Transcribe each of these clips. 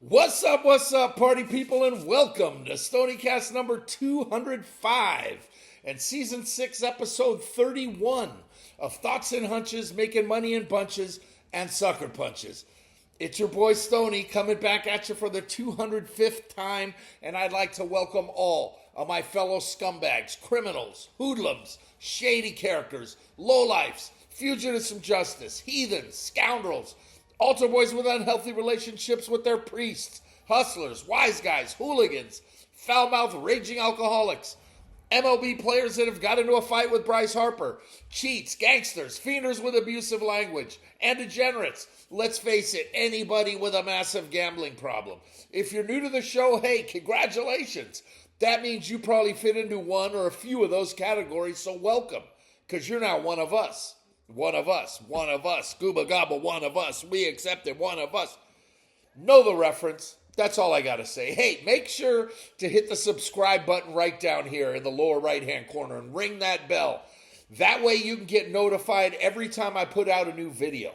What's up, party people, and welcome to STONIECAST number 205 and season 6, episode 31 of Thoughts and Hunches, Making Money in Bunches and Sucker Punches. It's your boy Stony coming back at you for the 205th time, and I'd like to welcome all of my fellow scumbags, criminals, hoodlums, shady characters, lowlifes, fugitives from justice, heathens, scoundrels, altar boys with unhealthy relationships with their priests, hustlers, wise guys, hooligans, foul-mouthed raging alcoholics, MLB players that have got into a fight with Bryce Harper, cheats, gangsters, fienders with abusive language, and degenerates. Let's face it, anybody with a massive gambling problem. If you're new to the show, hey, congratulations. That means you probably fit into one or a few of those categories, so welcome, because you're now one of us. One of us, Gooba Gobba, one of us. We accepted one of us. Know the reference. That's all I got to say. Hey, make sure to hit the subscribe button right down here in the lower right-hand corner and ring that bell. That way you can get notified every time I put out a new video.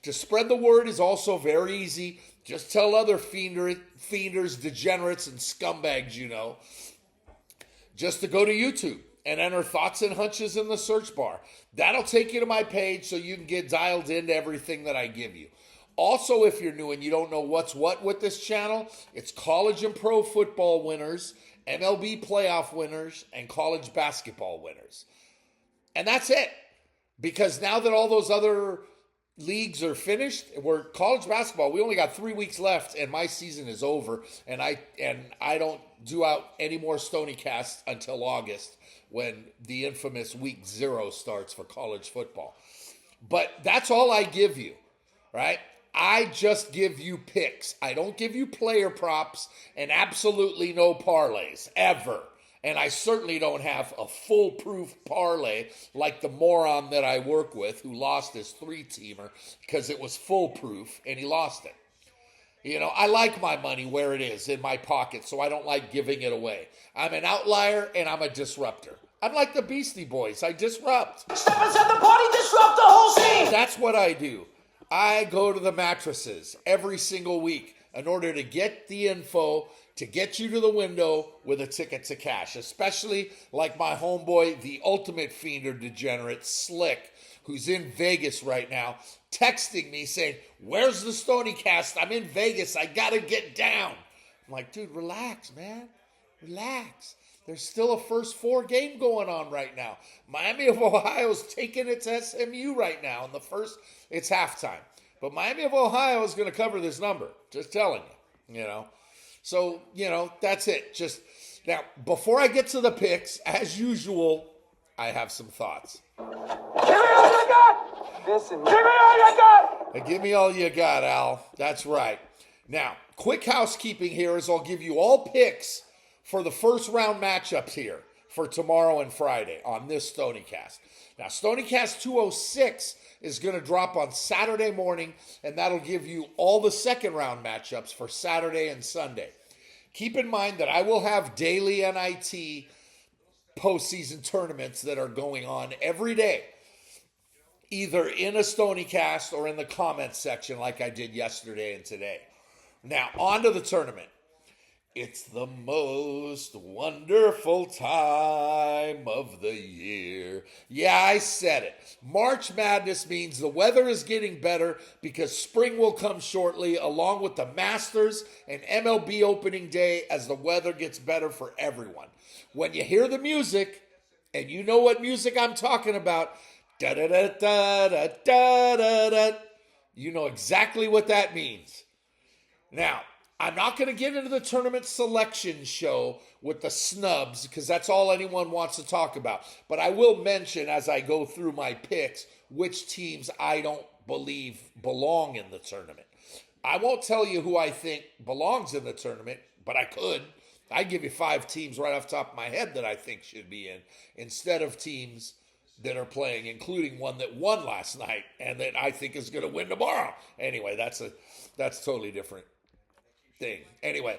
To spread the word is also very easy. Just tell other fienders, degenerates, and scumbags you know just to go to YouTube and enter Thoughts and Hunches in the search bar. That'll take you to my page so you can get dialed into everything that I give you. Also, if you're new and you don't know what's what with this channel, it's college and pro football winners, MLB playoff winners, and college basketball winners. And that's it. Because now that all those other leagues are finished, we're college basketball. We only got 3 weeks left, and my season is over. And I don't do out any more STONIECAST until August, when the infamous week 0 starts for college football. But that's all I give you, right? I just give you picks. I don't give you player props and absolutely no parlays, ever. And I certainly don't have a foolproof parlay like the moron that I work with who lost his 3-teamer because it was foolproof and he lost it. You know, I like my money where it is, in my pocket, so I don't like giving it away. I'm an outlier and I'm a disruptor. I'm like the Beastie Boys. I disrupt. Step inside the party, disrupt the whole scene. That's what I do. I go to the mattresses every single week in order to get the info to get you to the window with a ticket to cash, especially like my homeboy, the ultimate fiender degenerate, Slick, who's in Vegas right now, texting me saying, "Where's the STONIECAST? I'm in Vegas. I got to get down." I'm like, dude, relax, man. Relax. There's still a first 4 game going on right now. Miami of Ohio's taking it to SMU right now. In the first, it's halftime. But Miami of Ohio is going to cover this number. Just telling you, you know. So, you know, that's it. Just now, before I get to the picks, as usual, I have some thoughts. Give me all you got. Listen, give me all you got. Give me all you got, Al. That's right. Now, quick housekeeping here is I'll give you all picks for the first round matchups here for tomorrow and Friday on this STONIECAST. Now, STONIECAST 206 is going to drop on Saturday morning, and that'll give you all the second round matchups for Saturday and Sunday. Keep in mind that I will have daily NIT postseason tournaments that are going on every day, either in a STONIECAST or in the comments section like I did yesterday and today. Now, on to the tournament. It's the most wonderful time of the year. Yeah, I said it. March Madness means the weather is getting better because spring will come shortly, along with the Masters and MLB opening day, as the weather gets better for everyone. When you hear the music, and you know what music I'm talking about, da-da-da-da-da-da-da-da, you know exactly what that means. Now, I'm not going to get into the tournament selection show with the snubs because that's all anyone wants to talk about. But I will mention as I go through my picks which teams I don't believe belong in the tournament. I won't tell you who I think belongs in the tournament, but I could. I'd give you 5 teams right off the top of my head that I think should be in, instead of teams that are playing, including one that won last night and that I think is going to win tomorrow. Anyway, that's totally different thing. Anyway,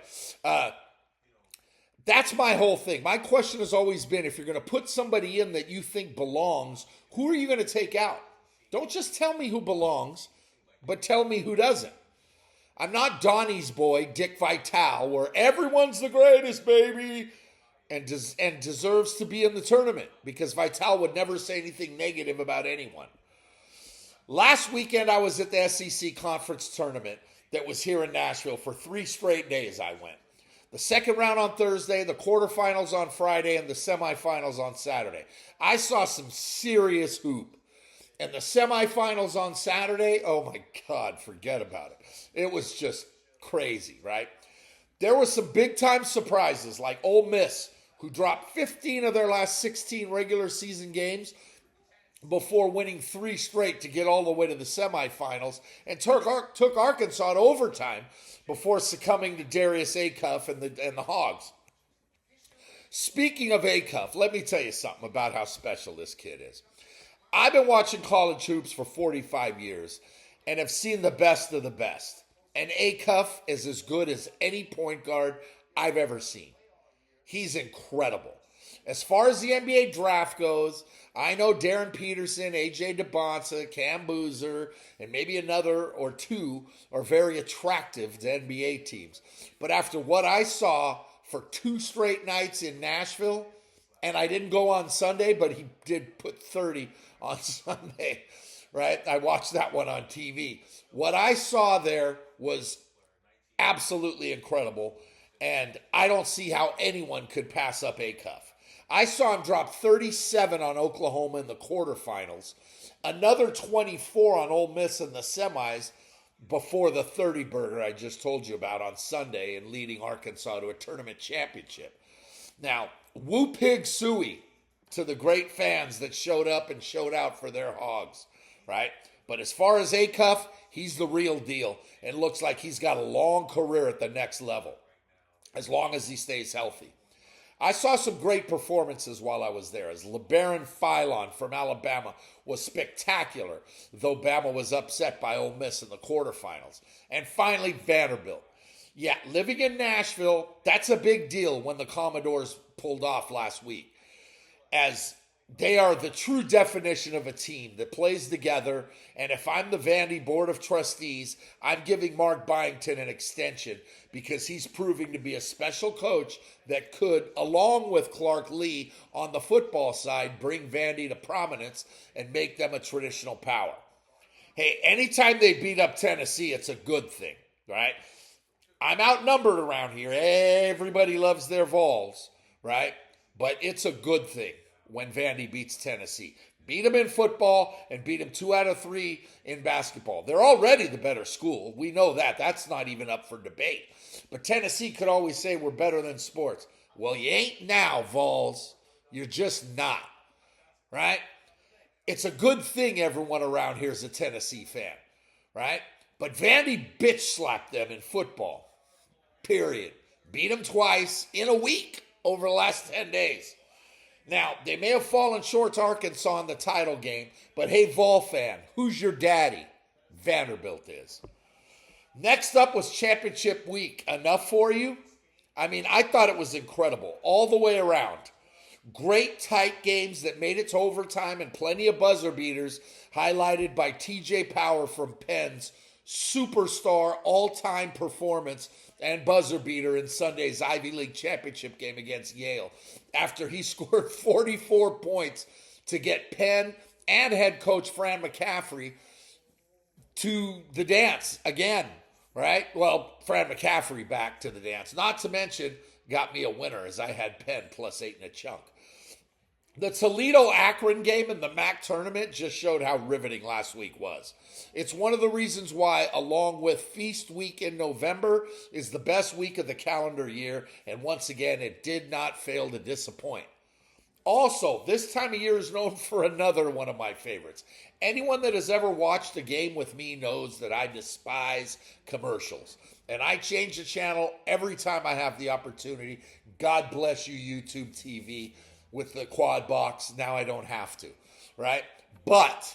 that's my whole thing. My question has always been, if you're going to put somebody in that you think belongs, who are you going to take out? Don't just tell me who belongs, but tell me who doesn't. I'm not Donnie's boy, Dick Vitale, where everyone's the greatest, baby, and deserves to be in the tournament because Vitale would never say anything negative about anyone. Last weekend, I was at the SEC Conference Tournament that was here in Nashville. For 3 straight days I went. The second round on Thursday, the quarterfinals on Friday, and the semifinals on Saturday. I saw some serious hoop. And the semifinals on Saturday, oh my God, forget about it. It was just crazy, right? There were some big-time surprises like Ole Miss, who dropped 15 of their last 16 regular season games before winning 3 straight to get all the way to the semifinals, and took Arkansas to overtime before succumbing to Darius Acuff and the Hogs. Speaking of Acuff, let me tell you something about how special this kid is. I've been watching college hoops for 45 years and have seen the best of the best. And Acuff is as good as any point guard I've ever seen. He's incredible. As far as the NBA draft goes, I know Darren Peterson, AJ DeBonsa, Cam Boozer, and maybe another or two are very attractive to NBA teams. But after what I saw for 2 straight nights in Nashville, and I didn't go on Sunday, but he did put 30 on Sunday, right? I watched that one on TV. What I saw there was absolutely incredible, and I don't see how anyone could pass up Acuff. I saw him drop 37 on Oklahoma in the quarterfinals, another 24 on Ole Miss in the semis before the 30-burger I just told you about on Sunday and leading Arkansas to a tournament championship. Now, woo pig suey to the great fans that showed up and showed out for their Hogs, right? But as far as Acuff, he's the real deal and looks like he's got a long career at the next level, as long as he stays healthy. I saw some great performances while I was there, as LeBaron Philon from Alabama was spectacular, though Bama was upset by Ole Miss in the quarterfinals. And finally, Vanderbilt. Yeah, living in Nashville, that's a big deal when the Commodores pulled off last week, as they are the true definition of a team that plays together. And if I'm the Vandy Board of Trustees, I'm giving Mark Byington an extension because he's proving to be a special coach that could, along with Clark Lee on the football side, bring Vandy to prominence and make them a traditional power. Hey, anytime they beat up Tennessee, it's a good thing, right? I'm outnumbered around here. Everybody loves their Vols, right? But it's a good thing when Vandy beats Tennessee. Beat them in football and beat them 2 out of 3 in basketball. They're already the better school. We know that. That's not even up for debate. But Tennessee could always say we're better than sports. Well, you ain't now, Vols. You're just not, right? It's a good thing everyone around here is a Tennessee fan, right? But Vandy bitch slapped them in football, period. Beat them twice in a week over the last 10 days. Now, they may have fallen short to Arkansas in the title game, but hey, Vol fan, who's your daddy? Vanderbilt is. Next up was championship week. Enough for you? I mean, I thought it was incredible all the way around. Great tight games that made it to overtime and plenty of buzzer beaters, highlighted by TJ Power from Penn's superstar all-time performance and buzzer beater in Sunday's Ivy League championship game against Yale, after he scored 44 points to get Penn and head coach Fran McCaffrey to the dance again, right? Well, Fran McCaffrey back to the dance. Not to mention, got me a winner as I had Penn plus 8 in a chunk. The Toledo-Akron game in the MAC tournament just showed how riveting last week was. It's one of the reasons why, along with Feast Week in November, is the best week of the calendar year, and once again, it did not fail to disappoint. Also, this time of year is known for another one of my favorites. Anyone that has ever watched a game with me knows that I despise commercials, and I change the channel every time I have the opportunity. God bless you, YouTube TV. With the quad box, now I don't have to, right? But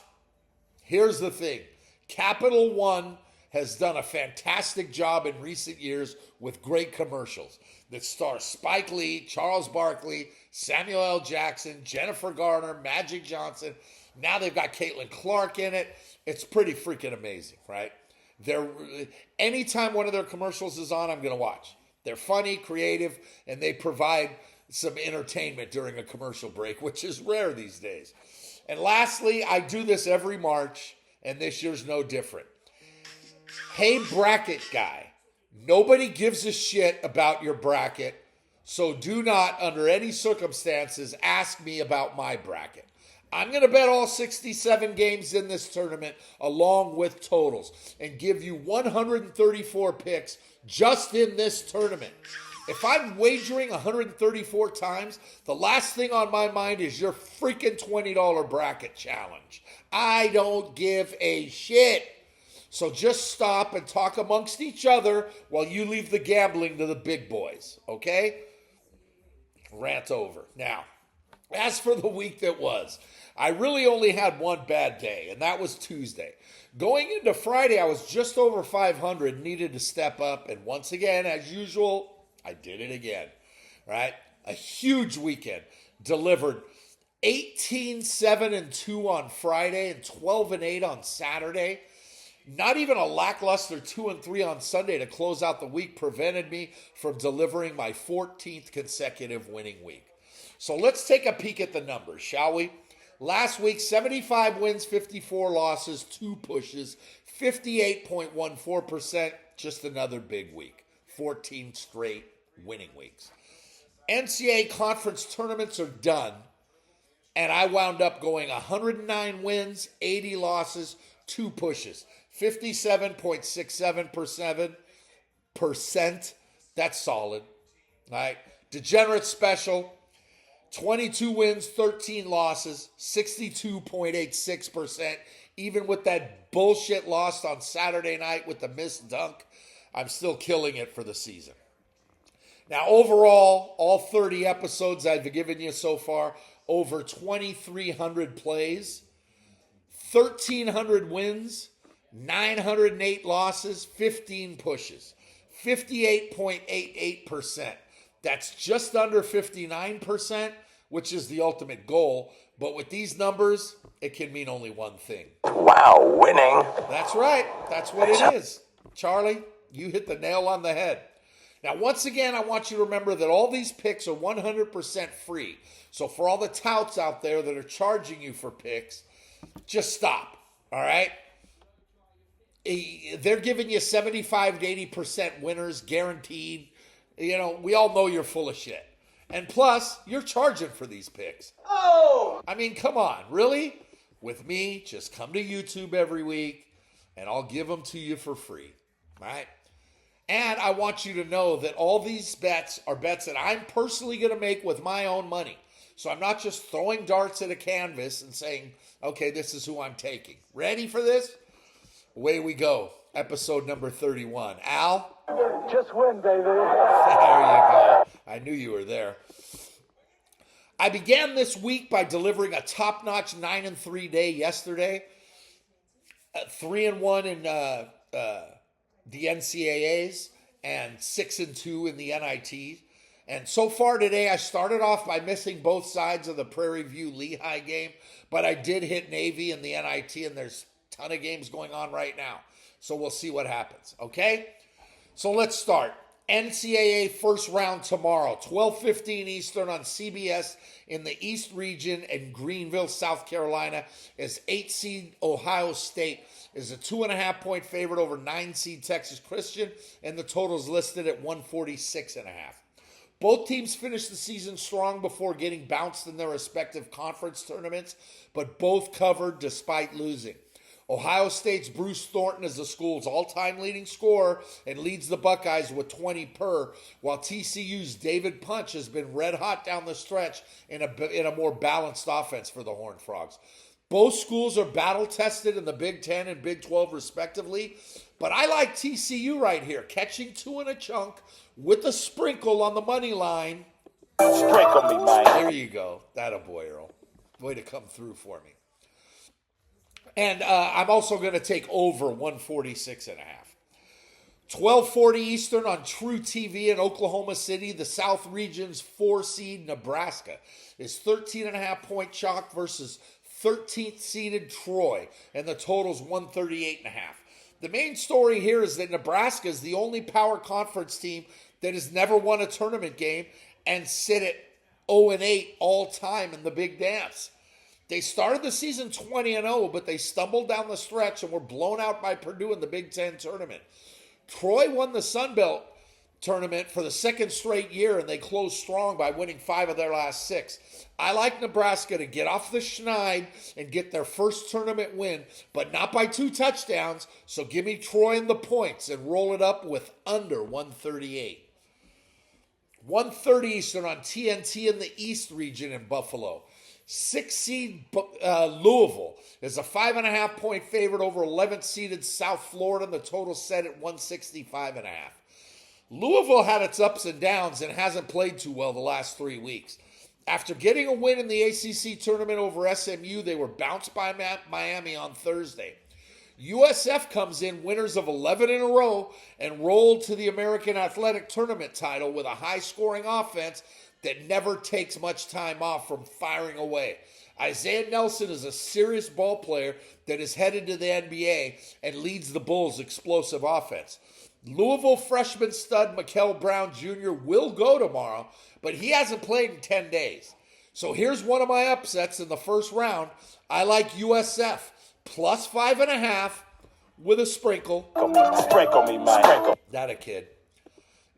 here's the thing. Capital One has done a fantastic job in recent years with great commercials that star Spike Lee, Charles Barkley, Samuel L. Jackson, Jennifer Garner, Magic Johnson. Now they've got Caitlin Clark in it. It's pretty freaking amazing, right? Anytime one of their commercials is on, I'm going to watch. They're funny, creative, and they provide some entertainment during a commercial break, which is rare these days. And lastly, I do this every March, and this year's no different. Hey, bracket guy, nobody gives a shit about your bracket, so do not, under any circumstances, ask me about my bracket. I'm going to bet all 67 games in this tournament along with totals and give you 134 picks just in this tournament. If I'm wagering 134 times, the last thing on my mind is your freaking $20 bracket challenge. I don't give a shit. So just stop and talk amongst each other while you leave the gambling to the big boys, okay? Rant over. Now, as for the week that was, I really only had one bad day, and that was Tuesday. Going into Friday, I was just over 500, needed to step up, and once again, as usual, I did it again, right? A huge weekend. Delivered 18-7-2 on Friday and 12-8 on Saturday. Not even a lackluster 2-3 on Sunday to close out the week prevented me from delivering my 14th consecutive winning week. So let's take a peek at the numbers, shall we? Last week, 75 wins, 54 losses, 2 pushes, 58.14%, just another big week. 14 straight winning weeks. NCAA conference tournaments are done, and I wound up going 109 wins, 80 losses, 2 pushes, 57.67%. That's solid. All right. Degenerate special, 22 wins, 13 losses, 62.86%. Even with that bullshit loss on Saturday night with the missed dunk, I'm still killing it for the season. Now, overall, all 30 episodes I've given you so far, over 2,300 plays, 1,300 wins, 908 losses, 15 pushes, 58.88%. That's just under 59%, which is the ultimate goal. But with these numbers, it can mean only one thing. Wow, winning. That's right. That's what it is. Charlie, you hit the nail on the head. Now, once again, I want you to remember that all these picks are 100% free. So for all the touts out there that are charging you for picks, just stop, all right? They're giving you 75 to 80% winners guaranteed. You know, we all know you're full of shit. And plus, you're charging for these picks. Oh! I mean, come on, really? With me, just come to YouTube every week, and I'll give them to you for free, all right? And I want you to know that all these bets are bets that I'm personally going to make with my own money. So I'm not just throwing darts at a canvas and saying, okay, this is who I'm taking. Ready for this? Away we go. Episode number 31. Al? Just win, baby. There you go. I knew you were there. I began this week by delivering a top-notch 9-3 day yesterday. 3-1 in the NCAAs and 6-2 in the NIT. And so far today, I started off by missing both sides of the Prairie View Lehigh game, but I did hit Navy in the NIT, and there's a ton of games going on right now. So we'll see what happens, okay? So let's start. NCAA first round tomorrow, 12:15 Eastern on CBS in the East Region in Greenville, South Carolina, as 8-seed Ohio State is a 2.5-point favorite over 9-seed Texas Christian, and the total is listed at 146.5. Both teams finished the season strong before getting bounced in their respective conference tournaments, but both covered despite losing. Ohio State's Bruce Thornton is the school's all-time leading scorer and leads the Buckeyes with 20 per, while TCU's David Punch has been red hot down the stretch in a more balanced offense for the Horned Frogs. Both schools are battle-tested in the Big Ten and Big 12 respectively, but I like TCU right here, catching 2 in a chunk with a sprinkle on the money line. Sprinkle me, man. There you go. That a boy, Earl. Way to come through for me. And I'm also going to take over 146.5. 12:40 Eastern on True TV in Oklahoma City. The South Region's 4-seed Nebraska is 13.5-point chalk versus 13th seeded Troy, and the total's 138.5. The main story here is that Nebraska is the only power conference team that has never won a tournament game and sit at 0-8 all time in the big dance. They started the season 20-0, but they stumbled down the stretch and were blown out by Purdue in the Big Ten tournament. Troy won the Sun Belt tournament for the second straight year, and they closed strong by winning 5 of their last 6. I like Nebraska to get off the schneid and get their first tournament win, but not by 2 touchdowns, so give me Troy and the points and roll it up with under 138. 1:30 Eastern on TNT in the East region in Buffalo. 6 seed Louisville is a 5.5 point favorite over 11th seeded South Florida, and the total set at 165.5. Louisville had its ups and downs and hasn't played too well the last 3 weeks. After getting a win in the ACC tournament over SMU, they were bounced by Miami on Thursday. USF comes in winners of 11 in a row and rolled to the American Athletic Tournament title with a high-scoring offense that never takes much time off from firing away. Isaiah Nelson is a serious ball player that is headed to the NBA and leads the Bulls' explosive offense. Louisville freshman stud Mikel Brown Jr. will go tomorrow, but he hasn't played in 10 days. So here's one of my upsets in the first round. I like USF plus 5.5 with a sprinkle. Sprinkle me, man. Sprinkle. That a kid.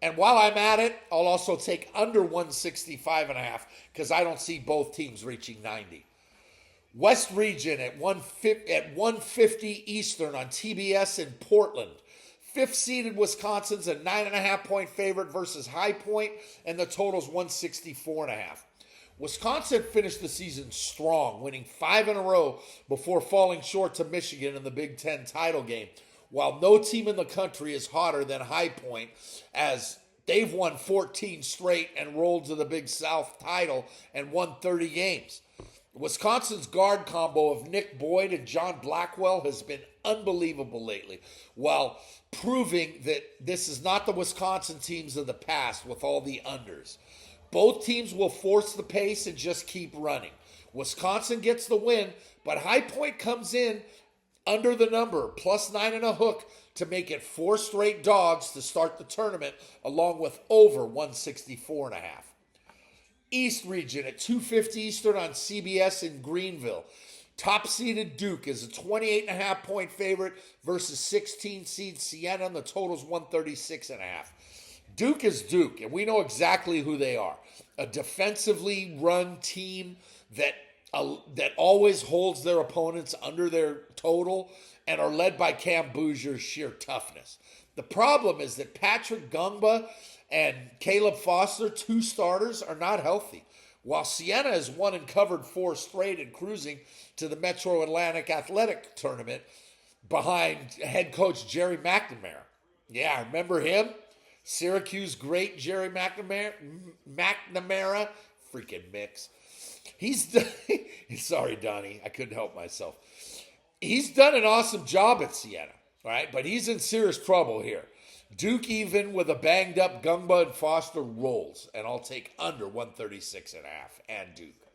And while I'm at it, I'll also take under 165.5 because I don't see both teams reaching 90. West Region at 150 Eastern on TBS in Portland. 5th seeded Wisconsin's a 9.5 point favorite versus High Point, and the total's 164.5. Wisconsin finished the season strong, winning 5 in a row before falling short to Michigan in the Big Ten title game, while no team in the country is hotter than High Point, as they've won 14 straight and rolled to the Big South title and won 30 games. Wisconsin's guard combo of Nick Boyd and John Blackwell has been unbelievable lately, while proving that this is not the Wisconsin teams of the past with all the unders. Both teams will force the pace and just keep running. Wisconsin gets the win, but High Point comes in under the number, plus 9.5 to make it 4 straight dogs to start the tournament, along with over 164.5. East region at 2:50 Eastern on CBS in Greenville. Top-seeded Duke is a 28.5 point favorite versus 16 seed Siena, and the total's 136.5. Duke is Duke, and we know exactly who they are. A defensively run team that always holds their opponents under their total and are led by Cam Boozer's sheer toughness. The problem is that Patrick Gungba and Caleb Foster, 2 starters, are not healthy, while Siena has won and covered 4 straight and cruising to the Metro Atlantic Athletic Tournament behind head coach Jerry McNamara. Yeah, remember him? Syracuse great Jerry McNamara. Freaking mix. He's done, sorry, Donnie, I couldn't help myself. He's done an awesome job at Siena, right? But he's in serious trouble here. Duke, even with a banged up Gungba and Foster, rolls, and I'll take under 136.5 and Duke.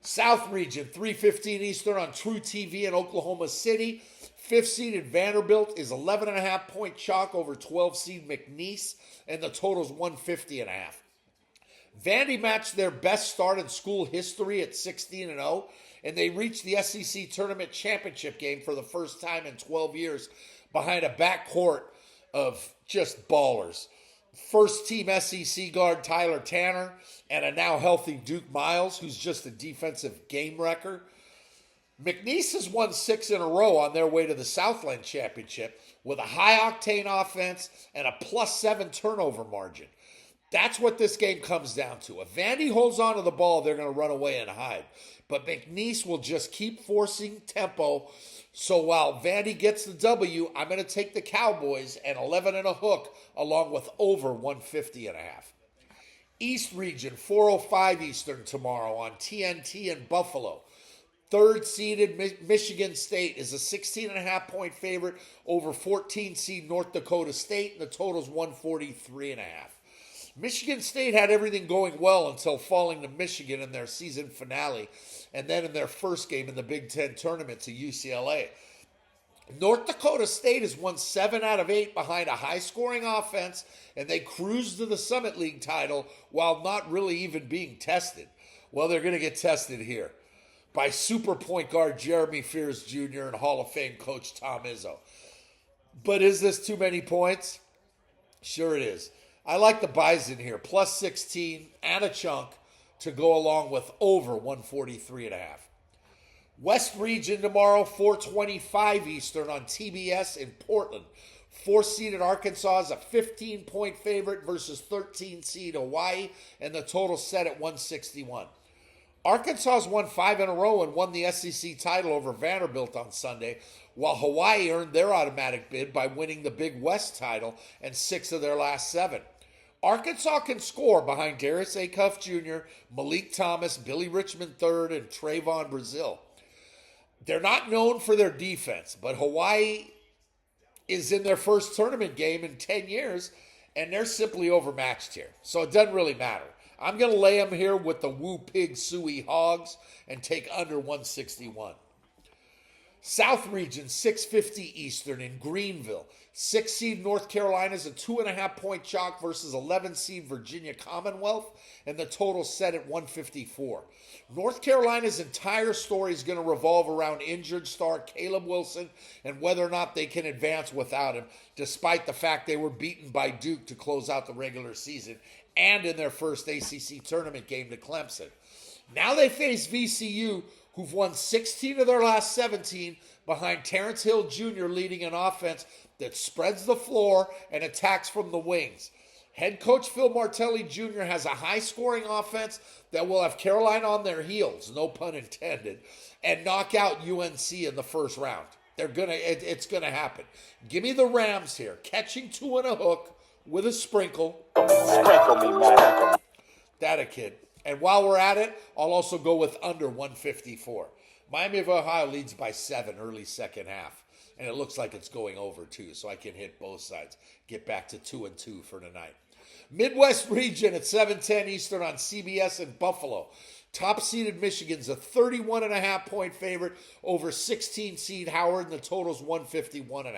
South region, 3:15 Eastern on True TV in Oklahoma City. 5th seeded Vanderbilt is 11.5 point chalk over 12 seed McNeese, and the total's 150.5. Vandy matched their best start in school history at 16-0, and they reached the SEC Tournament Championship game for the first time in 12 years behind a backcourt of just ballers. First team SEC guard Tyler Tanner and a now healthy Duke Miles, who's just a defensive game wrecker. McNeese has won 6 in a row on their way to the Southland Championship with a high-octane offense and a +7 turnover margin. That's what this game comes down to. If Vandy holds on to the ball, they're going to run away and hide. But McNeese will just keep forcing tempo. So while Vandy gets the W, I'm going to take the Cowboys and 11.5 along with over 150.5. East region, 4:05 Eastern tomorrow on TNT in Buffalo. 3rd seeded Michigan State is a 16.5 point favorite over 14 seed North Dakota State, and the total's 143.5. Michigan State had everything going well until falling to Michigan in their season finale, and then in their first game in the Big Ten tournament to UCLA. North Dakota State has won 7 out of 8 behind a high-scoring offense, and they cruised to the Summit League title while not really even being tested. Well, they're going to get tested here by super point guard Jeremy Fears Jr. and Hall of Fame coach Tom Izzo. But is this too many points? Sure it is. I like the Bison here, plus 16 and a chunk to go along with over 143.5. West Region tomorrow, 4:25 Eastern on TBS in Portland. 4-seeded Arkansas is a 15-point favorite versus 13-seed Hawaii, and the total set at 161. Arkansas has won 5 in a row and won the SEC title over Vanderbilt on Sunday, while Hawaii earned their automatic bid by winning the Big West title and 6 of their last 7. Arkansas can score behind Darius Acuff Jr., Malik Thomas, Billy Richmond III, and Trayvon Brazile. They're not known for their defense, but Hawaii is in their first tournament game in 10 years, and they're simply overmatched here. So it doesn't really matter. I'm going to lay them here with the Woo Pig Suey Hogs and take under 161. South Region, 6:50 Eastern in Greenville. 6-seed North Carolina's a 2.5-point chalk versus 11-seed Virginia Commonwealth, and the total set at 154. North Carolina's entire story is going to revolve around injured star Caleb Wilson and whether or not they can advance without him, despite the fact they were beaten by Duke to close out the regular season and in their first ACC tournament game to Clemson. Now they face VCU, who've won 16 of their last 17 behind Terrence Hill Jr. leading an offense that spreads the floor and attacks from the wings. Head coach Phil Martelli Jr. has a high-scoring offense that will have Carolina on their heels, no pun intended, and knock out UNC in the first round. It's gonna happen. Give me the Rams here, catching 2 and a hook with a sprinkle. Sprinkle me, man. That a kid. And while we're at it, I'll also go with under 154. Miami of Ohio leads by 7 early second half. And it looks like it's going over too, so I can hit both sides. Get back to 2-2 for tonight. Midwest Region at 7:10 Eastern on CBS in Buffalo. Top-seeded Michigan's a 31.5-point favorite over 16-seed Howard, and the total's 151.5.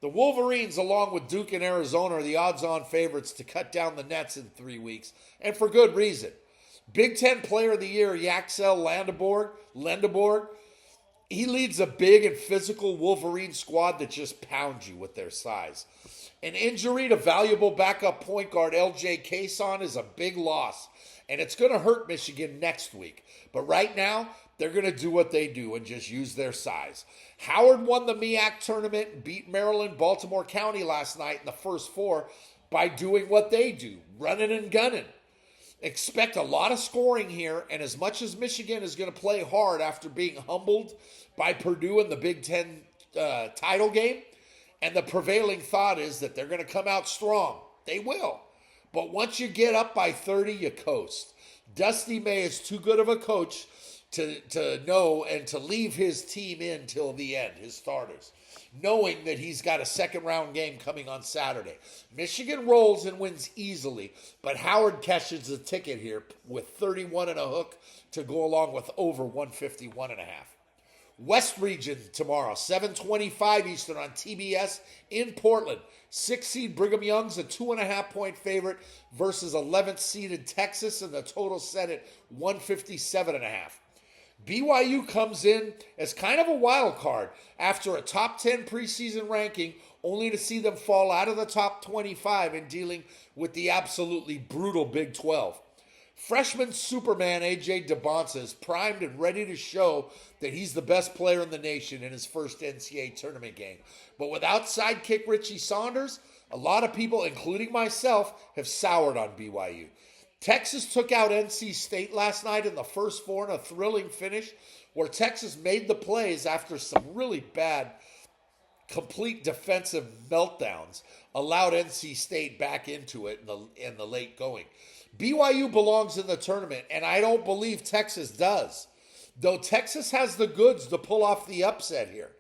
The Wolverines, along with Duke and Arizona, are the odds-on favorites to cut down the nets in 3 weeks, and for good reason. Big Ten Player of the Year, Yaxel Lendeborg, he leads a big and physical Wolverine squad that just pounds you with their size. An injury to valuable backup point guard LJ Cason is a big loss, and it's going to hurt Michigan next week. But right now, they're going to do what they do and just use their size. Howard won the MEAC tournament and beat Maryland, Baltimore County last night in the first 4 by doing what they do, running and gunning. Expect a lot of scoring here, and as much as Michigan is going to play hard after being humbled by Purdue in the Big Ten title game, and the prevailing thought is that they're going to come out strong. They will. But once you get up by 30, you coast. Dusty May is too good of a coach to know and to leave his team in till the end, his starters, knowing that he's got a second-round game coming on Saturday. Michigan rolls and wins easily, but Howard catches the ticket here with 31 and a hook to go along with over 151.5. West Region tomorrow, 7:25 Eastern on TBS in Portland. 6-seed Brigham Young's a 2.5-point favorite versus 11th-seeded Texas, and the total set at 157.5. BYU comes in as kind of a wild card after a top 10 preseason ranking, only to see them fall out of the top 25 in dealing with the absolutely brutal Big 12. Freshman Superman A.J. DeBonsa is primed and ready to show that he's the best player in the nation in his first NCAA tournament game. But without sidekick Richie Saunders, a lot of people, including myself, have soured on BYU. Texas took out NC State last night in the first 4 in a thrilling finish where Texas made the plays after some really bad complete defensive meltdowns, allowed NC State back into it in the late going. BYU belongs in the tournament, and I don't believe Texas does. Though Texas has the goods to pull off the upset here.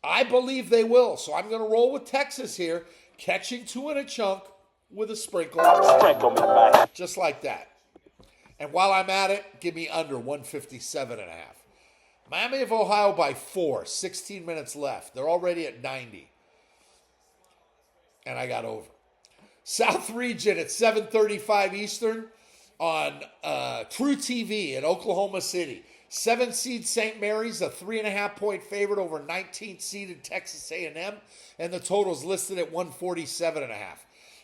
I believe they will, so I'm going to roll with Texas here, catching 2 in a chunk with a sprinkle. Sprinkle me, man. Just like that. And while I'm at it, give me under 157.5. Miami of Ohio by 4, 16 minutes left. They're already at 90. And I got over. South Region at 7:35 Eastern on True TV in Oklahoma City. 7 seed St. Mary's, a 3.5-point favorite over 19th seeded Texas A&M, and the total's listed at 147.5.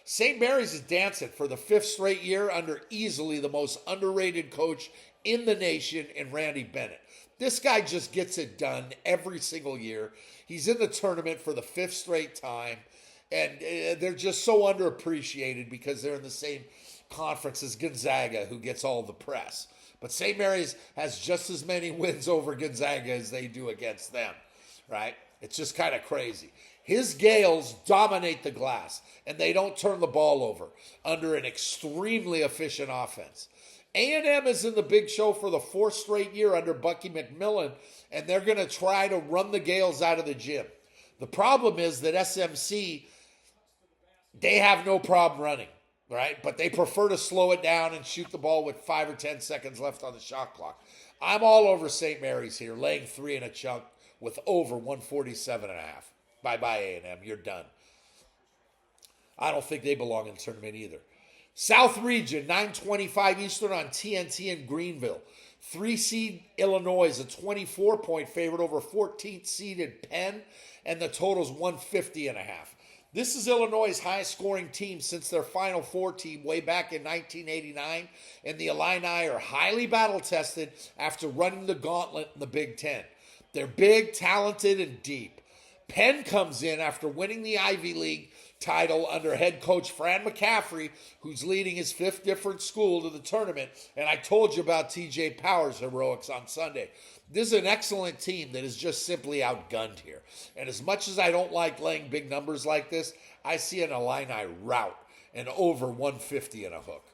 St. Mary's is dancing for the 5th straight year under easily the most underrated coach in the nation in Randy Bennett. This guy just gets it done every single year. He's in the tournament for the 5th straight time, and they're just so underappreciated because they're in the same conference as Gonzaga, who gets all the press. But St. Mary's has just as many wins over Gonzaga as they do against them, right? It's just kind of crazy. His Gales dominate the glass, and they don't turn the ball over under an extremely efficient offense. A&M is in the big show for the 4th straight year under Bucky McMillan, and they're going to try to run the Gales out of the gym. The problem is that SMC, they have no problem running, right? But they prefer to slow it down and shoot the ball with 5 or 10 seconds left on the shot clock. I'm all over St. Mary's here, laying 3 in a chunk with over 147.5. Bye-bye, A&M. You're done. I don't think they belong in the tournament either. South Region, 9:25 Eastern on TNT in Greenville. 3 seed Illinois is a 24-point favorite over 14th seeded Penn, and the total's 150.5. This is Illinois' highest scoring team since their Final Four team way back in 1989, and the Illini are highly battle-tested after running the gauntlet in the Big Ten. They're big, talented, and deep. Penn comes in after winning the Ivy League title under head coach Fran McCaffrey, who's leading his 5th different school to the tournament. And I told you about TJ Powers' heroics on Sunday. This is an excellent team that is just simply outgunned here. And as much as I don't like laying big numbers like this, I see an Illini rout and over 150 and a hook.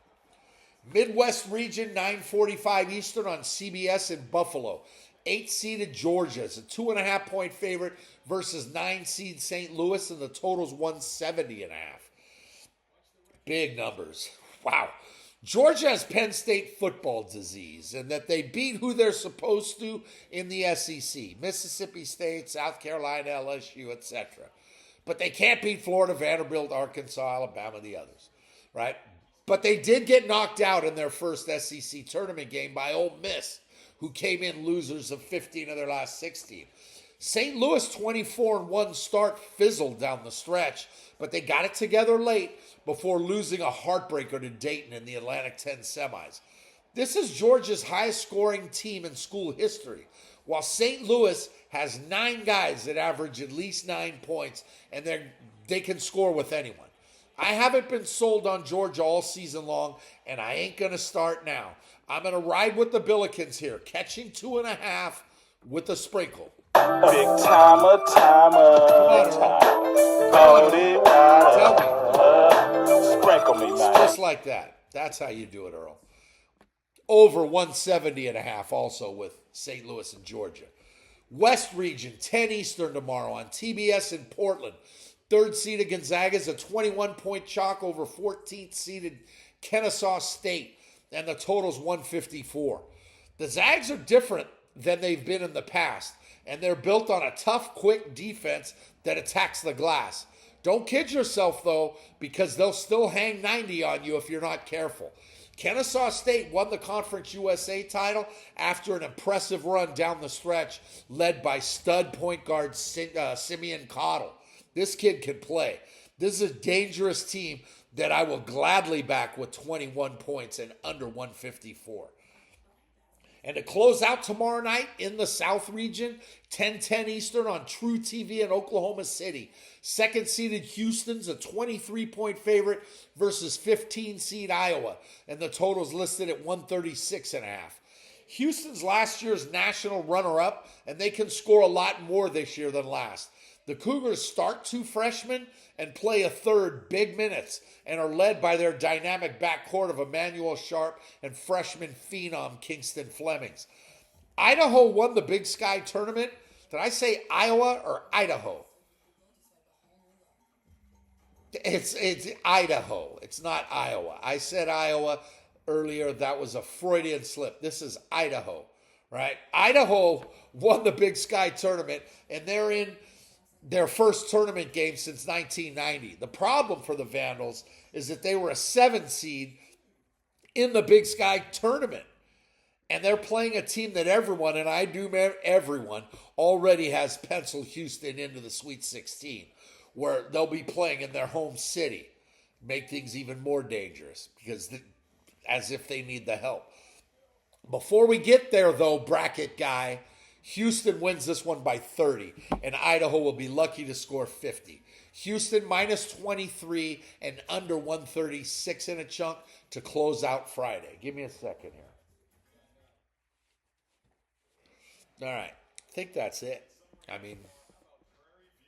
Midwest Region, 9:45 Eastern on CBS in Buffalo. 8-seeded Georgia is a 2.5-point favorite versus 9-seed St. Louis, and the total's 170.5. Big numbers. Wow. Georgia has Penn State football disease, and that they beat who they're supposed to in the SEC. Mississippi State, South Carolina, LSU, etc. But they can't beat Florida, Vanderbilt, Arkansas, Alabama, the others, right? But they did get knocked out in their first SEC tournament game by Ole Miss, who came in losers of 15 of their last 16. St. Louis' 24-1 start fizzled down the stretch, but they got it together late before losing a heartbreaker to Dayton in the Atlantic 10 semis. This is Georgia's highest scoring team in school history, while St. Louis has 9 guys that average at least 9 points, and they can score with anyone. I haven't been sold on Georgia all season long, and I ain't going to start now. I'm going to ride with the Billikens here, catching 2.5 with a sprinkle. Big timer. Come on, Earl. Tell me. Sprinkle me, man. Just like that. That's how you do it, Earl. Over 170.5 also with St. Louis and Georgia. West Region, 10 Eastern tomorrow on TBS in Portland. 3rd seeded Gonzaga is a 21-point chalk over 14th seeded Kennesaw State, and the total's 154. The Zags are different than they've been in the past, and they're built on a tough, quick defense that attacks the glass. Don't kid yourself, though, because they'll still hang 90 on you if you're not careful. Kennesaw State won the Conference USA title after an impressive run down the stretch led by stud point guard Simeon Cottle. This kid can play. This is a dangerous team that I will gladly back with 21 points and under 154. And to close out tomorrow night in the South Region, 10:10 Eastern on True TV in Oklahoma City. 2nd-seeded Houston's a 23-point favorite versus 15-seed Iowa, and the total's listed at 136.5. Houston's last year's national runner-up, and they can score a lot more this year than last. The Cougars start 2 freshmen and play a 3rd big minutes and are led by their dynamic backcourt of Emmanuel Sharp and freshman phenom Kingston Flemings. Idaho won the Big Sky tournament. Did I say Iowa or Idaho? It's Idaho. It's not Iowa. I said Iowa earlier. That was a Freudian slip. This is Idaho, right? Idaho won the Big Sky tournament, and they're in their first tournament game since 1990. The problem for the Vandals is that they were a 7 seed in the Big Sky tournament. And they're playing a team that everyone, and I do mean everyone, already has penciled Houston into the Sweet 16, where they'll be playing in their home city. Make things even more dangerous, because as if they need the help. Before we get there, though, bracket guy, Houston wins this one by 30, and Idaho will be lucky to score 50. Houston minus 23 and under 136 in a chunk to close out Friday. Give me a second here. All right. I think that's it. I mean,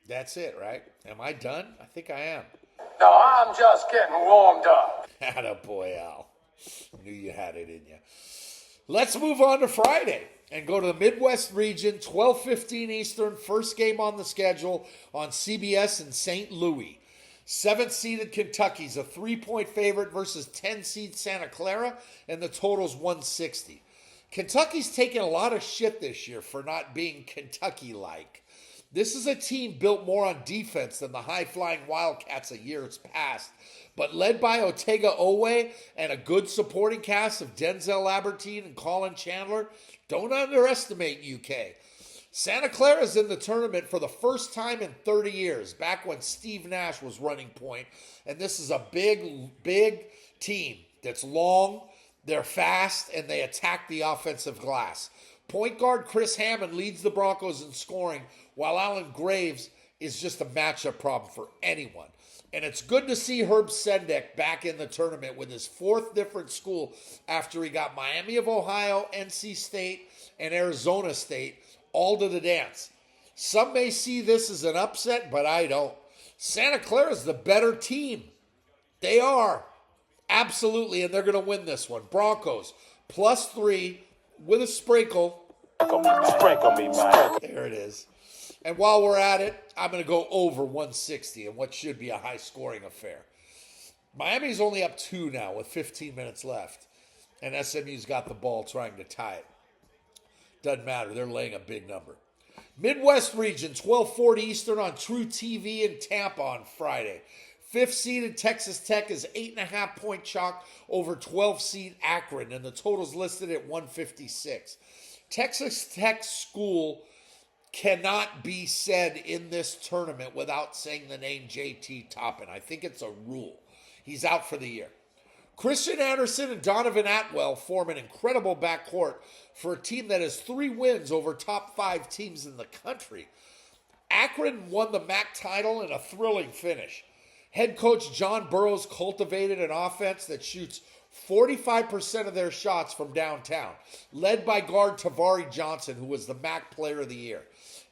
that's it, right? Am I done? I think I am. No, I'm just getting warmed up. Attaboy, Al. Knew you had it in you. Let's move on to Friday and go to the Midwest region, 12:15 Eastern, first game on the schedule on CBS in St. Louis. 7th-seeded Kentucky's a 3-point favorite versus 10-seed Santa Clara, and the total's 160. Kentucky's taken a lot of shit this year for not being Kentucky-like. This is a team built more on defense than the high-flying Wildcats of years past, but led by Otega Owe and a good supporting cast of Denzel Albertine and Colin Chandler. Don't underestimate UK. Santa Clara's in the tournament for the first time in 30 years, back when Steve Nash was running point, and this is a big team that's long, they're fast, and they attack the offensive glass. Point guard Chris Hammond leads the Broncos in scoring, while Alan Graves is just a matchup problem for anyone. And it's good to see Herb Sendek back in the tournament with his 4th different school after he got Miami of Ohio, NC State, and Arizona State all to the dance. Some may see this as an upset, but I don't. Santa Clara is the better team. They are. Absolutely, and they're going to win this one. Broncos, +3 with a sprinkle. Sprinkle me, man. There it is. And while we're at it, I'm going to go over 160 in what should be a high-scoring affair. Miami's only up 2 now with 15 minutes left, and SMU's got the ball trying to tie it. Doesn't matter. They're laying a big number. Midwest region, 12:40 Eastern on True TV in Tampa on Friday. 5th-seeded Texas Tech is 8.5-point chalk over 12-seed Akron, and the total's listed at 156. Texas Tech school cannot be said in this tournament without saying the name J.T. Toppin. I think it's a rule. He's out for the year. Christian Anderson and Donovan Atwell form an incredible backcourt for a team that has 3 wins over top 5 teams in the country. Akron won the MAC title in a thrilling finish. Head coach John Burroughs cultivated an offense that shoots 45% of their shots from downtown, led by guard Tavari Johnson, who was the MAC Player of the Year.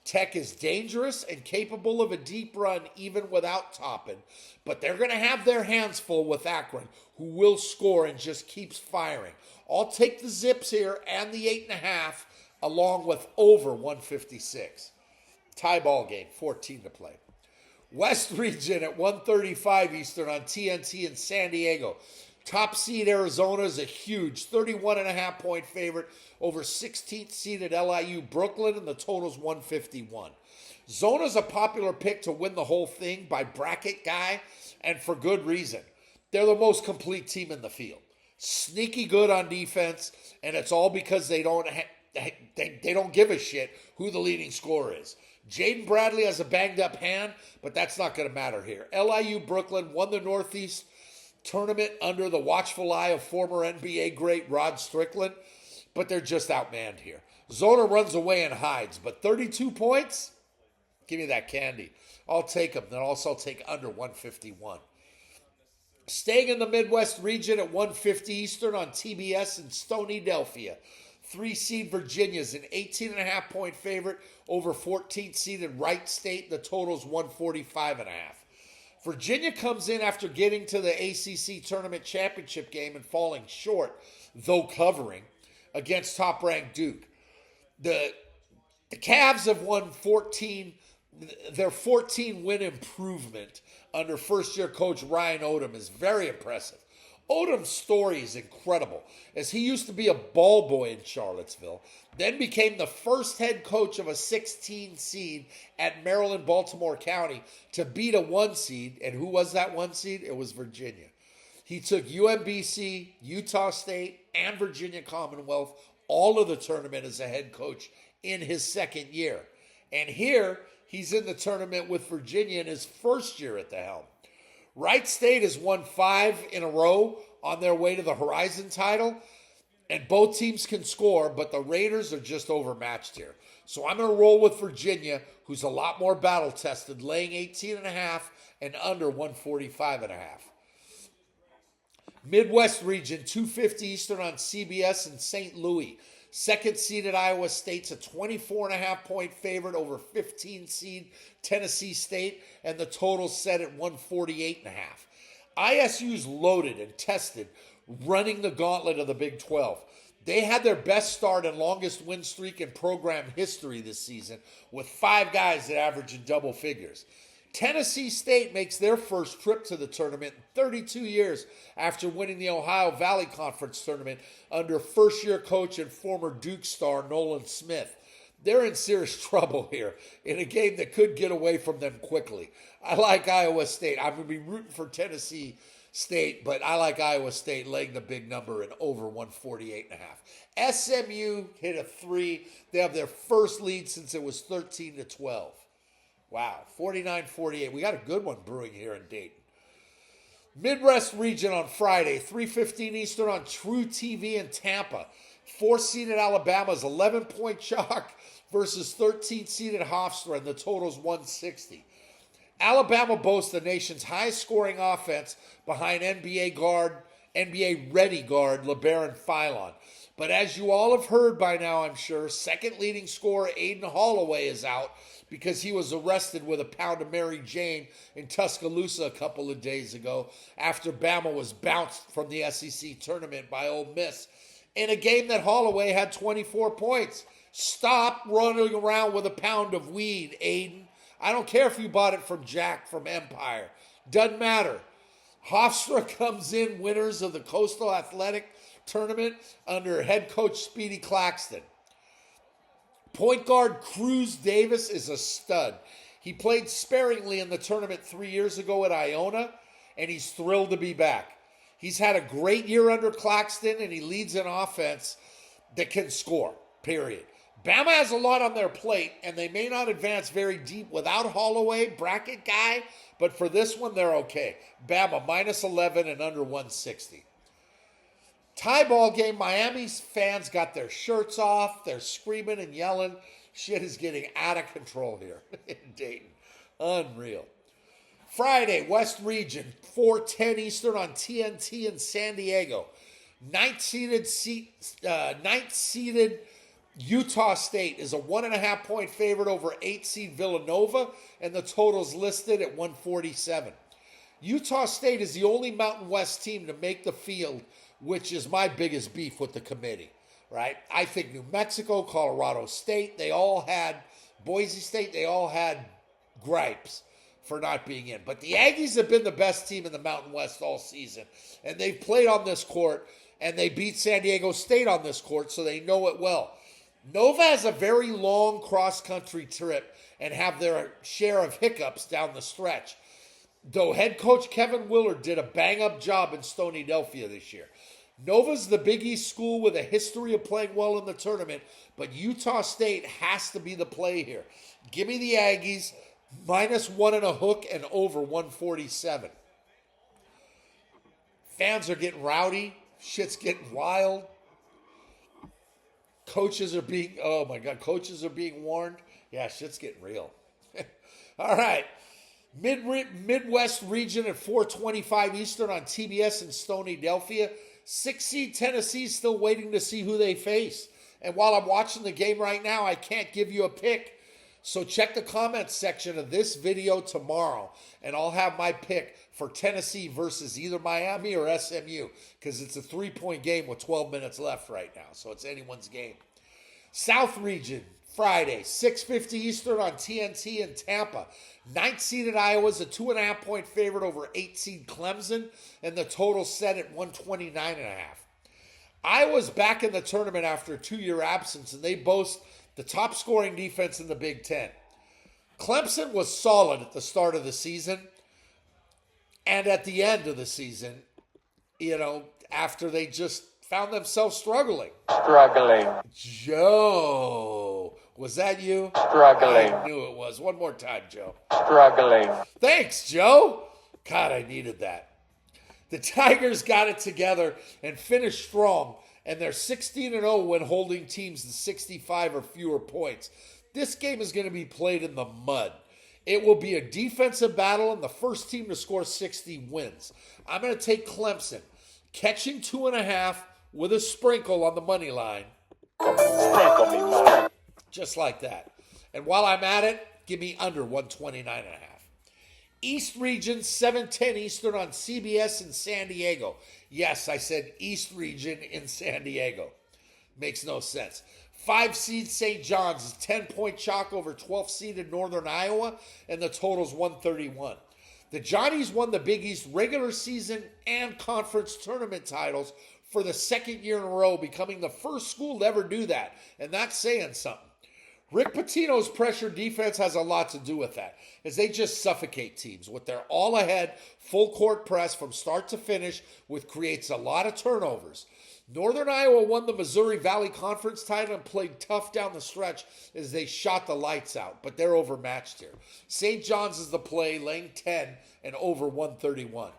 Tech is dangerous and capable of a deep run even without Toppin, but they're going to have their hands full with Akron, who will score and just keeps firing. I'll take the Zips here and the 8.5 along with over 156. Tie ball game, 14 to play. West region at 1:35 Eastern on TNT in San Diego. Top seed Arizona is a huge 31.5-point favorite over 16th seeded LIU Brooklyn, and the total's 151. Zona's a popular pick to win the whole thing by bracket guy, and for good reason. They're the most complete team in the field. Sneaky good on defense, and it's all because they don't give a shit who the leading scorer is. Jaden Bradley has a banged-up hand, but that's not going to matter here. LIU Brooklyn won the Northeast tournament under the watchful eye of former NBA great Rod Strickland, but they're just outmanned here. Zona runs away and hides, but 32 points? Give me that candy. I'll take them. Then also I'll take under 151. Staying in the Midwest region at 1:50 Eastern on TBS in Stoniecastas. 3-seed Virginia's an 18.5-point favorite over 14th-seeded Wright State. The total's 145.5. Virginia comes in after getting to the ACC Tournament Championship game and falling short, though covering, against top-ranked Duke. The Cavs have won 14. Their 14-win improvement under first-year coach Ryan Odom is very impressive. Odom's story is incredible, as he used to be a ball boy in Charlottesville, then became the first head coach of a 16 seed at Maryland-Baltimore County to beat a 1 seed. And who was that 1 seed? It was Virginia. He took UMBC, Utah State, and Virginia Commonwealth all of the tournament as a head coach in his second year. And here, he's in the tournament with Virginia in his first year at the helm. Wright State has won 5 in a row on their way to the Horizon title, and both teams can score, but the Raiders are just overmatched here. So I'm going to roll with Virginia, who's a lot more battle-tested, laying 18.5 and under 145.5. Midwest region, 2:50 Eastern on CBS in St. Louis. Second-seeded Iowa State's a 24.5-point favorite over 15-seed Tennessee State, and the total set at 148.5. ISU's loaded and tested, running the gauntlet of the Big 12. They had their best start and longest win streak in program history this season, with 5 guys that average in double figures. Tennessee State makes their first trip to the tournament in 32 years after winning the Ohio Valley Conference tournament under first-year coach and former Duke star Nolan Smith. They're in serious trouble here in a game that could get away from them quickly. I like Iowa State. I'm going to be rooting for Tennessee State, but I like Iowa State laying the big number at over 148.5. SMU hit a 3. They have their first lead since it was 13-12. Wow, 49-48. We got a good one brewing here in Dayton. Midwest region on Friday, 3:15 Eastern on True TV in Tampa. 4-seeded Alabama's 11-point chalk versus 13-seeded Hofstra, and the total's 160. Alabama boasts the nation's highest scoring offense behind NBA-ready guard LeBaron Philon. But as you all have heard by now, I'm sure, second leading scorer Aiden Holloway is out because he was arrested with a pound of Mary Jane in Tuscaloosa a couple of days ago after Bama was bounced from the SEC tournament by Ole Miss in a game that Holloway had 24 points. Stop running around with a pound of weed, Aiden. I don't care if you bought it from Jack from Empire. Doesn't matter. Hofstra comes in winners of the Coastal Athletic Tournament under head coach Speedy Claxton. Point guard Cruz Davis is a stud. He played sparingly in the tournament 3 years ago at Iona, and he's thrilled to be back. He's had a great year under Claxton, and he leads an offense that can score, period. Bama has a lot on their plate, and they may not advance very deep without Holloway, bracket guy, but for this one, they're okay. Bama, minus 11 and under 160. Tie ball game, Miami's fans got their shirts off. They're screaming and yelling. Shit is getting out of control here in Dayton. Unreal. Friday, West Region, 4:10 Eastern on TNT in San Diego. Ninth seeded Utah State is a 1.5-point favorite over 8-seed Villanova, and the total's listed at 147. Utah State is the only Mountain West team to make the field, which is my biggest beef with the committee, right? I think New Mexico, Colorado State, Boise State, they all had gripes for not being in. But the Aggies have been the best team in the Mountain West all season, and they've played on this court, and they beat San Diego State on this court, so they know it well. Nova has a very long cross-country trip and have their share of hiccups down the stretch, though head coach Kevin Willard did a bang-up job in Stoniecasts this year. Nova's the Big East school with a history of playing well in the tournament, but Utah State has to be the play here. Give me the Aggies, minus 1.5 and over 147. Fans are getting rowdy. Shit's getting wild. Coaches are being warned. Yeah, shit's getting real. All right. Midwest region at 4:25 Eastern on TBS in Stoniecasts. 6-seed Tennessee still waiting to see who they face. And while I'm watching the game right now, I can't give you a pick. So check the comments section of this video tomorrow, and I'll have my pick for Tennessee versus either Miami or SMU, because it's a 3-point game with 12 minutes left right now, so it's anyone's game. South region, Friday, 6:50 Eastern on TNT in Tampa. 9th-seeded Iowa's a 2.5-point favorite over 8-seed Clemson, and the total set at 129.5. Iowa's back in the tournament after a 2-year absence, and they boast the top-scoring defense in the Big Ten. Clemson was solid at the start of the season, and at the end of the season, after they just found themselves struggling. Joe, was that you? Struggling. I knew it was. One more time, Joe. Struggling. Thanks, Joe. God, I needed that. The Tigers got it together and finished strong, and they're 16-0 when holding teams to 65 or fewer points. This game is going to be played in the mud. It will be a defensive battle, and the first team to score 60 wins. I'm going to take Clemson, catching 2.5 with a sprinkle on the money line. Sprinkle me, man. Just like that. And while I'm at it, give me under 129.5. East Region, 7:10 Eastern on CBS in San Diego. Yes, I said East Region in San Diego. Makes no sense. 5-seed St. John's is 10-point chalk over 12th-seeded Northern Iowa, and the total's 131. The Johnnies won the Big East regular season and conference tournament titles for the second year in a row, becoming the first school to ever do that, and that's saying something. Rick Pitino's pressure defense has a lot to do with that, as they just suffocate teams with their all-ahead, full-court press from start to finish, which creates a lot of turnovers. Northern Iowa won the Missouri Valley Conference title and played tough down the stretch as they shot the lights out, but they're overmatched here. St. John's is the play, laying 10 and over 131.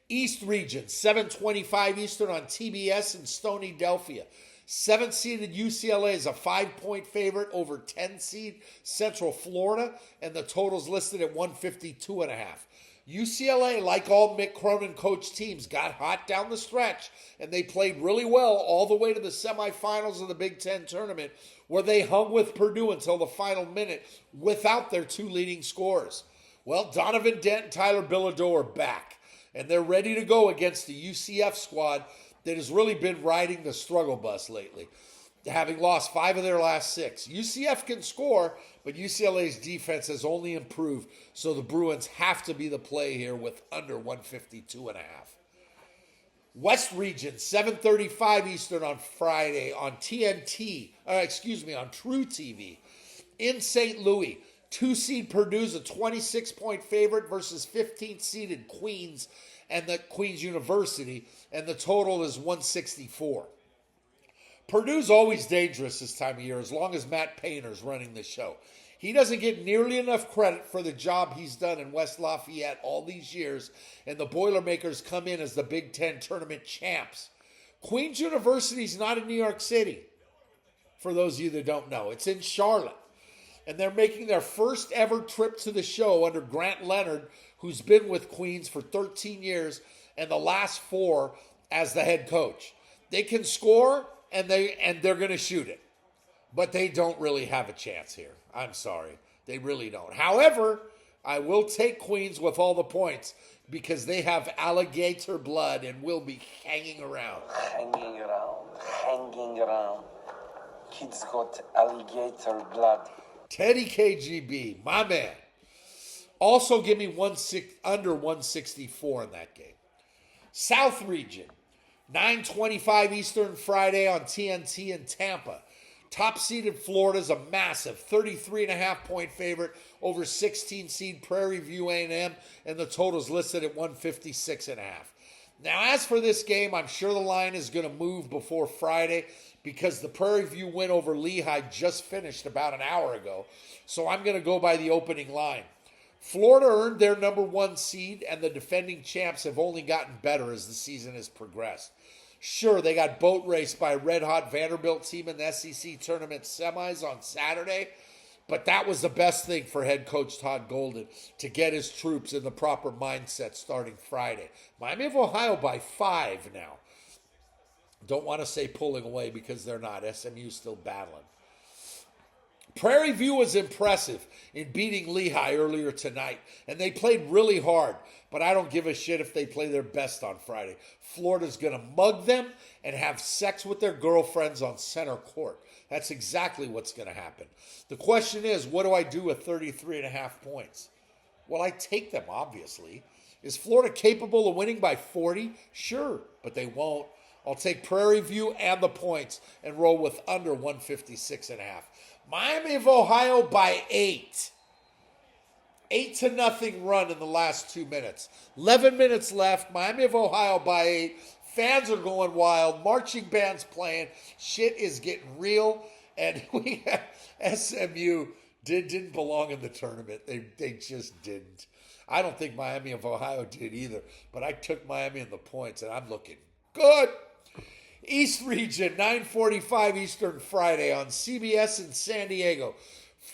East Region, 7:25 Eastern on TBS in Stoniecastas. 7th-seeded UCLA is a 5-point favorite over 10-seed Central Florida, and the total's listed at 152.5. UCLA, like all Mick Cronin coach teams, got hot down the stretch, and they played really well all the way to the semifinals of the Big Ten tournament, where they hung with Purdue until the final minute without their 2 leading scorers. Well, Donovan Dent and Tyler Bilodeau are back, and they're ready to go against the UCF squad that has really been riding the struggle bus lately, having lost 5 of their last 6. UCF can score, but UCLA's defense has only improved, so the Bruins have to be the play here with under 152.5. West Region, 7:35 Eastern on Friday on on True TV. In St. Louis, 2-seed Purdue's a 26-point favorite versus 15th-seeded Queens and the Queens University, and the total is 164. Purdue's always dangerous this time of year as long as Matt Painter's running the show. He doesn't get nearly enough credit for the job he's done in West Lafayette all these years, and the Boilermakers come in as the Big Ten tournament champs. Queens University's not in New York City, for those of you that don't know. It's in Charlotte. And they're making their first ever trip to the show under Grant Leonard, who's been with Queens for 13 years and the last 4 as the head coach. They can score and they're going to shoot it. But they don't really have a chance here. I'm sorry. They really don't. However, I will take Queens with all the points because they have alligator blood and will be hanging around. Hanging around. Kids got alligator blood. Teddy KGB, my man. Also give me under 164 in that game. South Region, 9:25 Eastern Friday on TNT in Tampa. Top-seeded Florida's a massive 33.5-point favorite over 16-seed Prairie View A&M, and the total's listed at 156.5. Now, as for this game, I'm sure the line is going to move before Friday because the Prairie View win over Lehigh just finished about an hour ago. So I'm going to go by the opening line. Florida earned their number 1 seed, and the defending champs have only gotten better as the season has progressed. Sure, they got boat raced by a red-hot Vanderbilt team in the SEC tournament semis on Saturday, but that was the best thing for head coach Todd Golden to get his troops in the proper mindset starting Friday. Miami of Ohio by 5 now. Don't want to say pulling away because they're not. SMU's still battling. Prairie View was impressive in beating Lehigh earlier tonight, and they played really hard, but I don't give a shit if they play their best on Friday. Florida's going to mug them and have sex with their girlfriends on center court. That's exactly what's going to happen. The question is, what do I do with 33.5 points? Well, I take them, obviously. Is Florida capable of winning by 40? Sure, but they won't. I'll take Prairie View and the points and roll with under 156.5. Miami of Ohio by 8. 8-0 run in the last 2 minutes. 11 minutes left. Miami of Ohio by 8. Fans are going wild. Marching bands playing. Shit is getting real. And we have SMU didn't belong in the tournament. They just didn't. I don't think Miami of Ohio did either. But I took Miami in the points, and I'm looking good. East Region, 9:45 Eastern Friday on CBS in San Diego.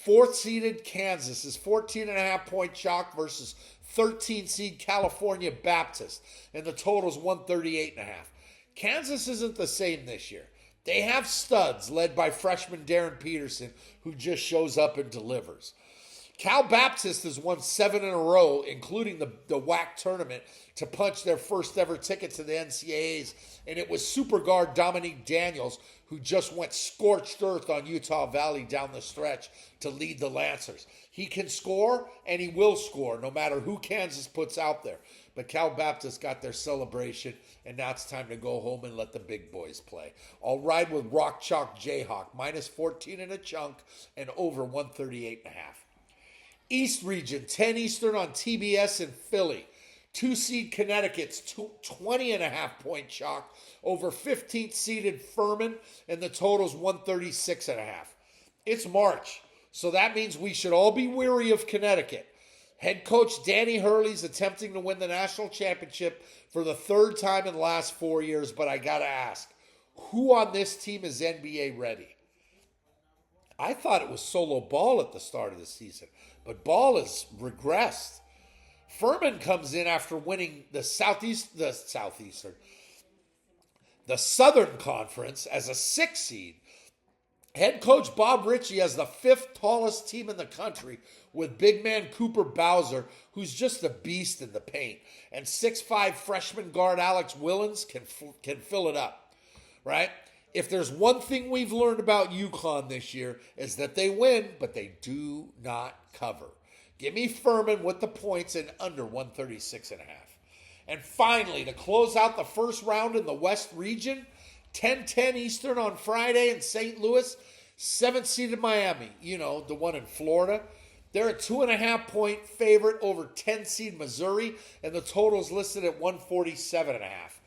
Fourth-seeded Kansas is 14.5-point chalk versus 13-seed California Baptist. And the total is 138.5. Kansas isn't the same this year. They have studs led by freshman Darren Peterson, who just shows up and delivers. Cal Baptist has won 7 in a row, including the WAC tournament, to punch their first ever ticket to the NCAAs. And it was super guard Dominique Daniels who just went scorched earth on Utah Valley down the stretch to lead the Lancers. He can score, and he will score, no matter who Kansas puts out there. But Cal Baptist got their celebration, and now it's time to go home and let the big boys play. I'll ride with Rock Chalk Jayhawk, minus 14 in a chunk, and over 138.5. East Region, 10 Eastern on TBS in Philly. 2-seed Connecticut's 20.5-point chalk over 15th-seeded Furman, and the total's 136.5. It's March, so that means we should all be weary of Connecticut. Head coach Danny Hurley's attempting to win the national championship for the third time in the last 4 years, but I gotta ask, who on this team is NBA ready? I thought it was Solo Ball at the start of the season, but Ball has regressed. Furman comes in after winning the Southern Conference as a 6th seed. Head coach Bob Ritchie has the 5th tallest team in the country with big man Cooper Bowser, who's just a beast in the paint. And 6'5" freshman guard Alex Willens can fill it up, right? If there's one thing we've learned about UConn this year is that they win, but they do not cover. Give me Furman with the points and under 136.5. And finally, to close out the first round in the West Region, 10:10 Eastern on Friday in St. Louis, 7th-seeded Miami, the one in Florida. They're a 2.5-point favorite over 10-seed Missouri, and the total is listed at 147.5.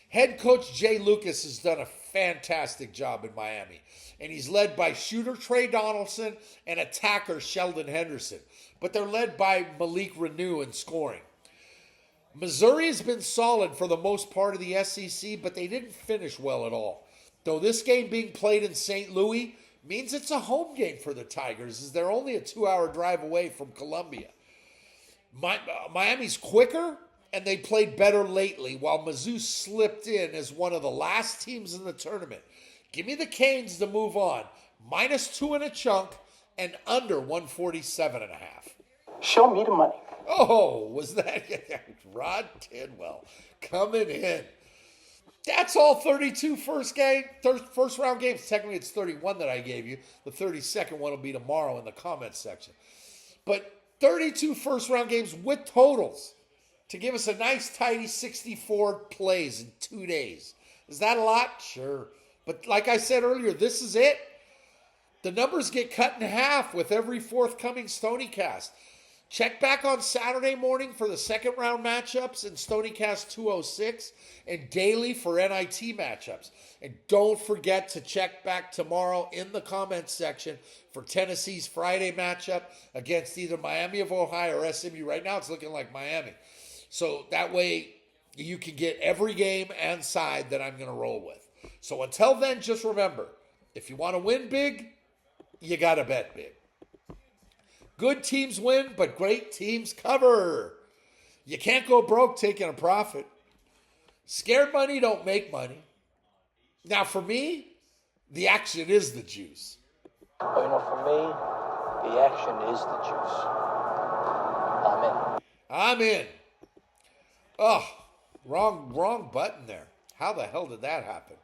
Head coach Jay Lucas has done a fantastic job in Miami, and he's led by shooter Trey Donaldson and attacker Sheldon Henderson, but they're led by Malik Renew in scoring. Missouri has been solid for the most part of the SEC, but they didn't finish well at all. Though this game being played in St. Louis means it's a home game for the Tigers, as they're only a 2-hour drive away from Columbia. Miami's quicker, and they played better lately, while Mizzou slipped in as one of the last teams in the tournament. Give me the Canes to move on. -2 in a chunk and under 147.5. Show me the money. Oh, was that Rod Tidwell coming in? That's all 32 first round games. Technically, it's 31 that I gave you. The 32nd one will be tomorrow in the comments section. But 32 first round games with totals to give us a nice, tidy 64 plays in 2 days. Is that a lot? Sure. But like I said earlier, this is it. The numbers get cut in half with every forthcoming STONIECAST. Check back on Saturday morning for the second round matchups in STONIECAST 206 and daily for NIT matchups. And don't forget to check back tomorrow in the comments section for Tennessee's Friday matchup against either Miami of Ohio or SMU. Right now it's looking like Miami. So that way you can get every game and side that I'm going to roll with. So until then, just remember, if you want to win big, you got to bet big. Good teams win, but great teams cover. You can't go broke taking a profit. Scared money don't make money. Now for me, the action is the juice. For me, The action is the juice. Amen. I'm in. Oh, wrong button there. How the hell did that happen?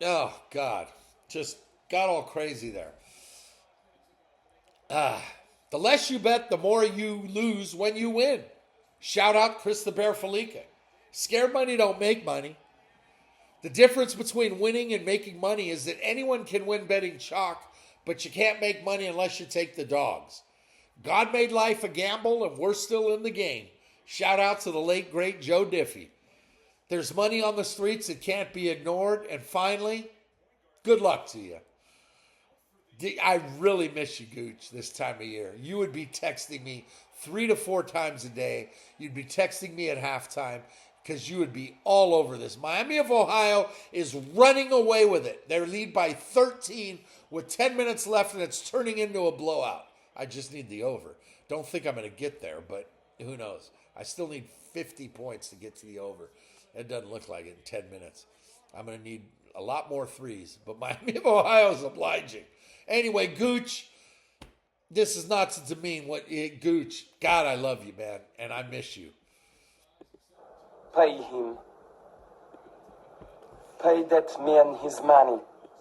Oh, God. Just got all crazy there. The less you bet, the more you lose when you win. Shout out Chris the Bear FALLICA. Scared money don't make money. The difference between winning and making money is that anyone can win betting chalk, but you can't make money unless you take the dogs. God made life a gamble, and we're still in the game. Shout out to the late, great Joe Diffie. There's money on the streets that can't be ignored. And finally, good luck to you. I really miss you, Gooch, this time of year. You would be texting me 3 to 4 times a day. You'd be texting me at halftime because you would be all over this. Miami of Ohio is running away with it. They lead by 13 with 10 minutes left, and it's turning into a blowout. I just need the over. Don't think I'm going to get there, but who knows? I still need 50 points to get to the over. It doesn't look like it in 10 minutes. I'm going to need a lot more threes, but Miami of Ohio is obliging. Anyway, Gooch, this is not to demean Gooch. God, I love you, man, and I miss you. Pay him. Pay that man his money.